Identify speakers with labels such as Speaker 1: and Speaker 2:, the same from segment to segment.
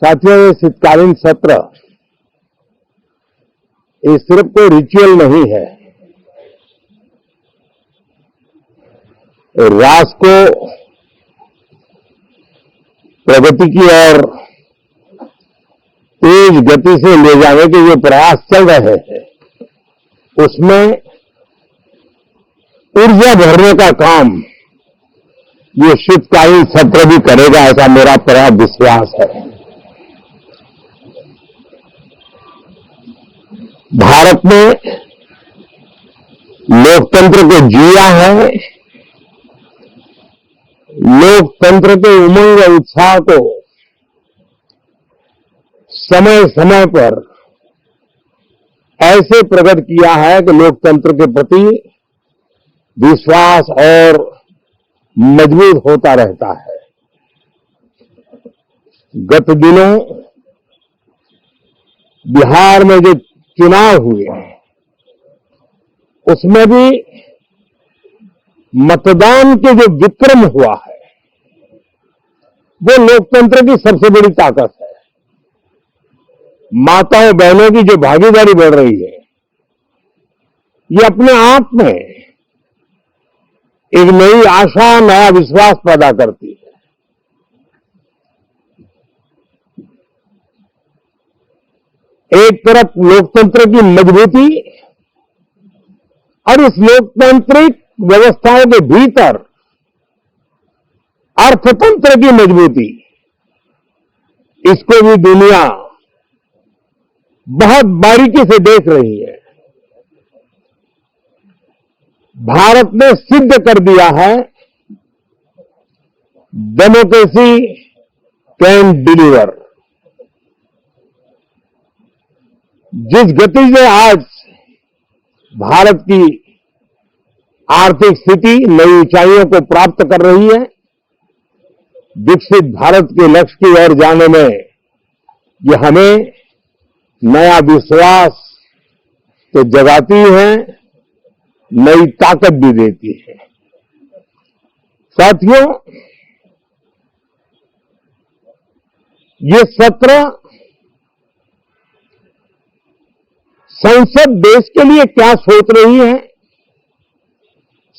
Speaker 1: साथियों, ये शीतकालीन सत्र ये सिर्फ कोई रिचुअल नहीं है। राष्ट्र को प्रगति की ओर तेज गति से ले जाने के जो प्रयास चल रहे हैं, उसमें ऊर्जा भरने का काम ये शीतकालीन सत्र भी करेगा, ऐसा मेरा पूरा विश्वास है। भारत ने लोकतंत्र को जिया है, लोकतंत्र के उमंग उत्साह को समय समय पर ऐसे प्रकट किया है कि लोकतंत्र के प्रति विश्वास और मजबूत होता रहता है। गत दिनों बिहार में जो चुनाव हुए, उसमें भी मतदान के जो विक्रम हुआ है, वो लोकतंत्र की सबसे बड़ी ताकत है। माताओं बहनों की जो भागीदारी बढ़ रही है, ये अपने आप में एक नई आशा, नया विश्वास पैदा करती है। एक तरफ लोकतंत्र की मजबूती और इस लोकतांत्रिक व्यवस्थाओं के भीतर अर्थतंत्र की मजबूती, इसको भी दुनिया बहुत बारीकी से देख रही है। भारत ने सिद्ध कर दिया है, डेमोक्रेसी कैन डिलीवर। जिस गति से आज भारत की आर्थिक स्थिति नई ऊंचाइयों को प्राप्त कर रही है, विकसित भारत के लक्ष्य की ओर जाने में ये हमें नया विश्वास तो जगाती है, नई ताकत भी देती है। साथियों, ये सत्र संसद देश के लिए क्या सोच रही है,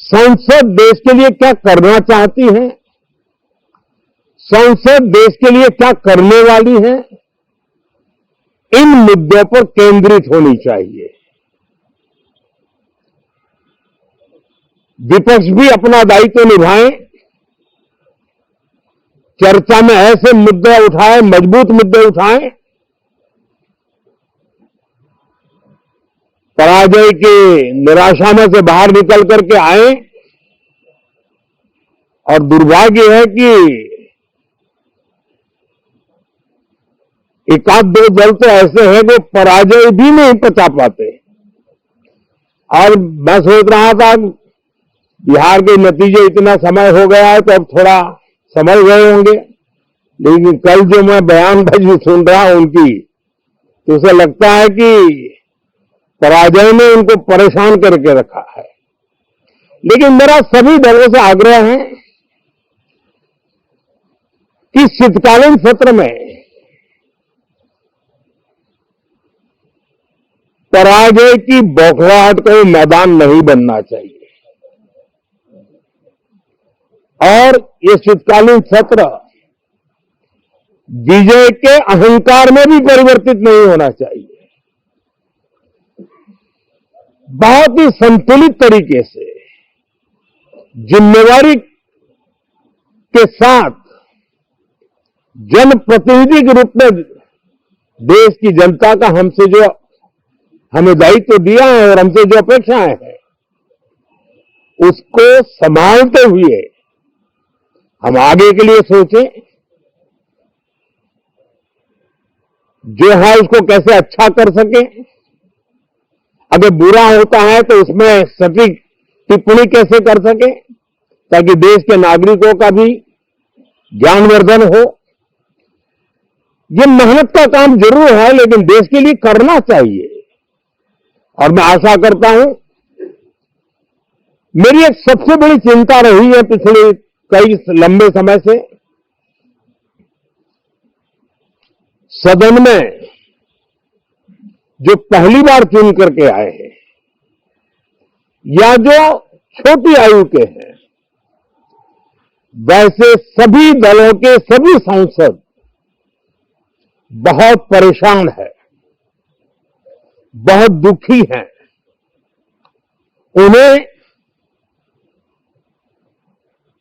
Speaker 1: संसद देश के लिए क्या करना चाहती है, संसद देश के लिए क्या करने वाली है, इन मुद्दों पर केंद्रित होनी चाहिए। विपक्ष भी अपना दायित्व निभाएं, चर्चा में ऐसे मुद्दे उठाएं, मजबूत मुद्दे उठाएं, पराजय की निराशा में से बाहर निकल करके आए। और दुर्भाग्य है कि एकाध दो दल तो ऐसे हैं जो पराजय भी नहीं पचा पाते। और मैं सोच रहा था बिहार के नतीजे इतना समय हो गया है तो अब थोड़ा समझ गए होंगे, लेकिन कल जो मैं बयानबाजी सुन रहा हूं उनकी, तो उसे लगता है कि पराजय ने उनको परेशान करके रखा है। लेकिन मेरा सभी दलों से आग्रह है कि शीतकालीन सत्र में पराजय की बौखलाहट का मैदान नहीं बनना चाहिए। और ये शीतकालीन सत्र विजय के अहंकार में भी परिवर्तित नहीं होना चाहिए। बहुत ही संतुलित तरीके से, जिम्मेवारी के साथ, जनप्रतिनिधि के रूप में देश की जनता का हमसे जो हमें दायित्व दिया है और हमसे जो अपेक्षाएं हैं, उसको संभालते हुए हम आगे के लिए सोचें। जो है उसको कैसे अच्छा कर सके, अगर बुरा होता है तो उसमें सटीक टिप्पणी कैसे कर सके, ताकि देश के नागरिकों का भी ज्ञानवर्धन हो। ये मेहनत का काम जरूर है, लेकिन देश के लिए करना चाहिए। और मैं आशा करता हूं, मेरी एक सबसे बड़ी चिंता रही है पिछले कई लंबे समय से, सदन में जो पहली बार चुन करके आए हैं या जो छोटी आयु के हैं, वैसे सभी दलों के सभी सांसद बहुत परेशान है, बहुत दुखी हैं। उन्हें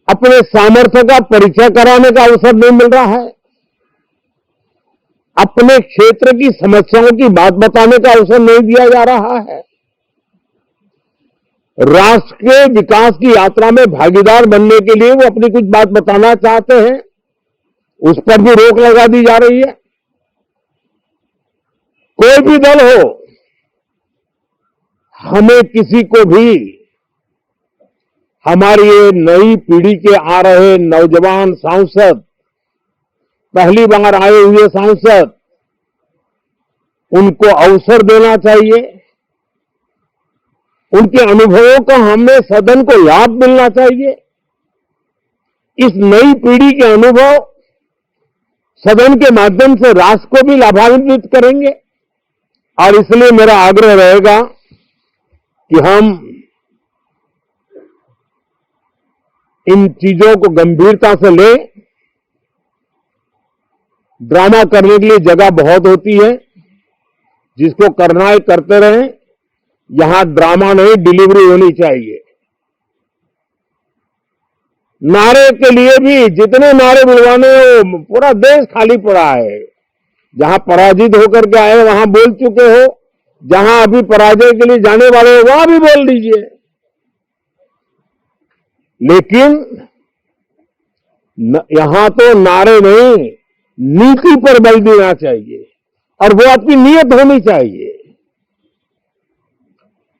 Speaker 1: अपने सामर्थ्य का परिचय कराने का अवसर नहीं मिल रहा है, अपने क्षेत्र की समस्याओं की बात बताने का अवसर नहीं दिया जा रहा है। राष्ट्र के विकास की यात्रा में भागीदार बनने के लिए वो अपनी कुछ बात बताना चाहते हैं, उस पर भी रोक लगा दी जा रही है। कोई भी दल हो, हमें किसी को भी हमारी ये नई पीढ़ी के आ रहे नौजवान सांसद, पहली बार आए हुए सांसद, उनको अवसर देना चाहिए। उनके अनुभवों का हमें सदन को लाभ मिलना चाहिए। इस नई पीढ़ी के अनुभव सदन के माध्यम से राष्ट्र को भी लाभान्वित करेंगे और इसलिए मेरा आग्रह रहेगा कि हम इन चीजों को गंभीरता से लें। ड्रामा करने के लिए जगह बहुत होती है, जिसको करना है करते रहें। यहां ड्रामा नहीं, डिलीवरी होनी चाहिए। नारे के लिए भी जितने नारे बुलवाने हो, पूरा देश खाली पड़ा है। जहां पराजित होकर के आए वहां बोल चुके हो, जहां अभी पराजय के लिए जाने वाले हो वहां भी बोल दीजिए, लेकिन यहां तो नारे नहीं, नीति पर बल देना चाहिए और वो आपकी नीयत होनी चाहिए।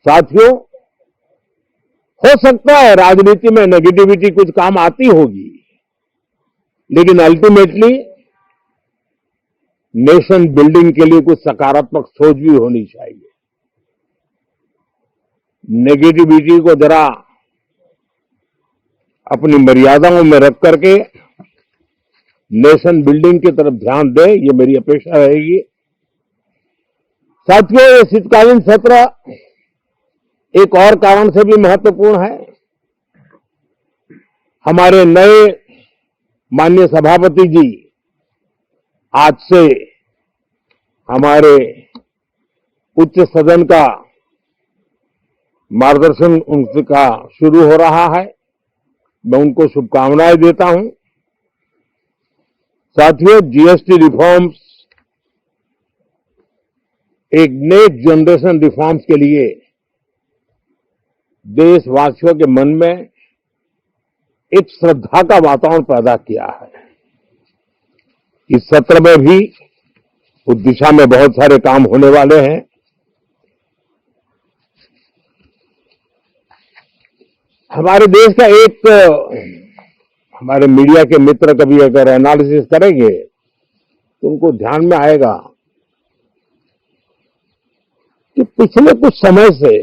Speaker 1: साथियों, हो सकता है राजनीति में नेगेटिविटी कुछ काम आती होगी, लेकिन अल्टीमेटली नेशन बिल्डिंग के लिए कुछ सकारात्मक सोच भी होनी चाहिए। नेगेटिविटी को जरा अपनी मर्यादाओं में रख करके नेशन बिल्डिंग की तरफ ध्यान दें, ये मेरी अपेक्षा रहेगी। साथियों, ये शीतकालीन सत्र एक और कारण से भी महत्वपूर्ण है। हमारे नए माननीय सभापति जी आज से हमारे उच्च सदन का मार्गदर्शन उनका शुरू हो रहा है। मैं उनको शुभकामनाएं देता हूं। साथियों, जीएसटी रिफॉर्म्स एक नेक्स्ट जनरेशन रिफॉर्म्स के लिए देशवासियों के मन में एक श्रद्धा का वातावरण पैदा किया है। इस सत्र में भी उस दिशा में बहुत सारे काम होने वाले हैं। हमारे देश का एक हमारे मीडिया के मित्र कभी अगर एनालिसिस करेंगे तो उनको ध्यान में आएगा कि पिछले कुछ समय से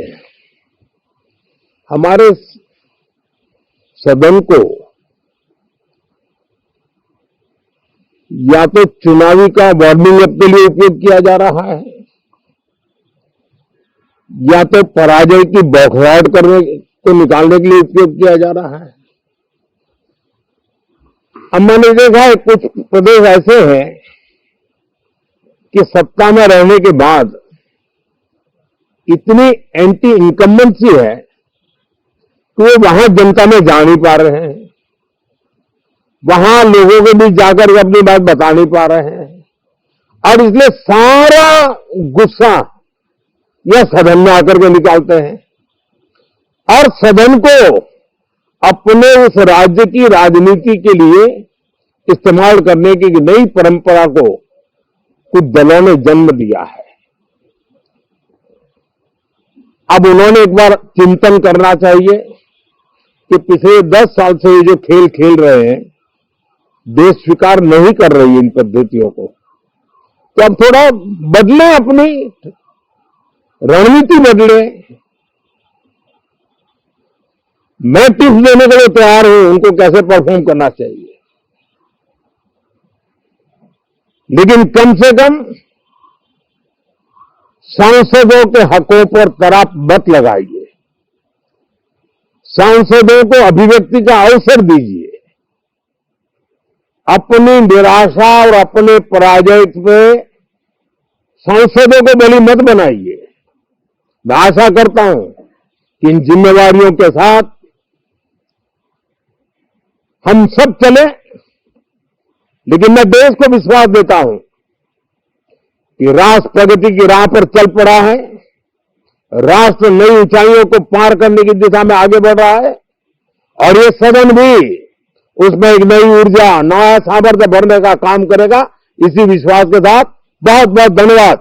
Speaker 1: हमारे सदन को या तो चुनावी का वार्मिंग अप के लिए उपयोग किया जा रहा है, या तो पराजय की बौखलाहट करने को निकालने के लिए उपयोग किया जा रहा है। अब मैंने देखा है कुछ प्रदेश ऐसे हैं कि सत्ता में रहने के बाद इतनी एंटी इनकम्बेंसी है कि वो वहां जनता में जा नहीं पा रहे हैं, वहां लोगों के बीच जाकर अपनी बात बता नहीं पा रहे हैं, और इसलिए सारा गुस्सा यह सदन में आकर के निकालते हैं और सदन को अपने उस राज्य की राजनीति के लिए इस्तेमाल करने की नई परंपरा को कुछ दलों ने जन्म दिया है। अब उन्होंने एक बार चिंतन करना चाहिए कि पिछले 10 साल से ये जो खेल खेल रहे हैं, देश स्वीकार नहीं कर रही इन पद्धतियों को, तो अब थोड़ा बदले, अपनी रणनीति बदले। मैं टिप्स देने के लिए तैयार हूं उनको कैसे परफॉर्म करना चाहिए। लेकिन कम से कम सांसदों के हकों पर तराप मत लगाइए, सांसदों को अभिव्यक्ति का अवसर दीजिए, अपनी निराशा और अपने पराजय पे सांसदों को बलि मत बनाइए। मैं आशा करता हूं कि इन जिम्मेवारियों के साथ हम सब चले, लेकिन मैं देश को विश्वास देता हूं कि राष्ट्र प्रगति की राह पर चल पड़ा है, राष्ट्र नई ऊंचाइयों को पार करने की दिशा में आगे बढ़ रहा है और ये सदन भी उसमें एक नई ऊर्जा, नया सामर्थ्य भरने का काम करेगा। इसी विश्वास के साथ बहुत बहुत धन्यवाद।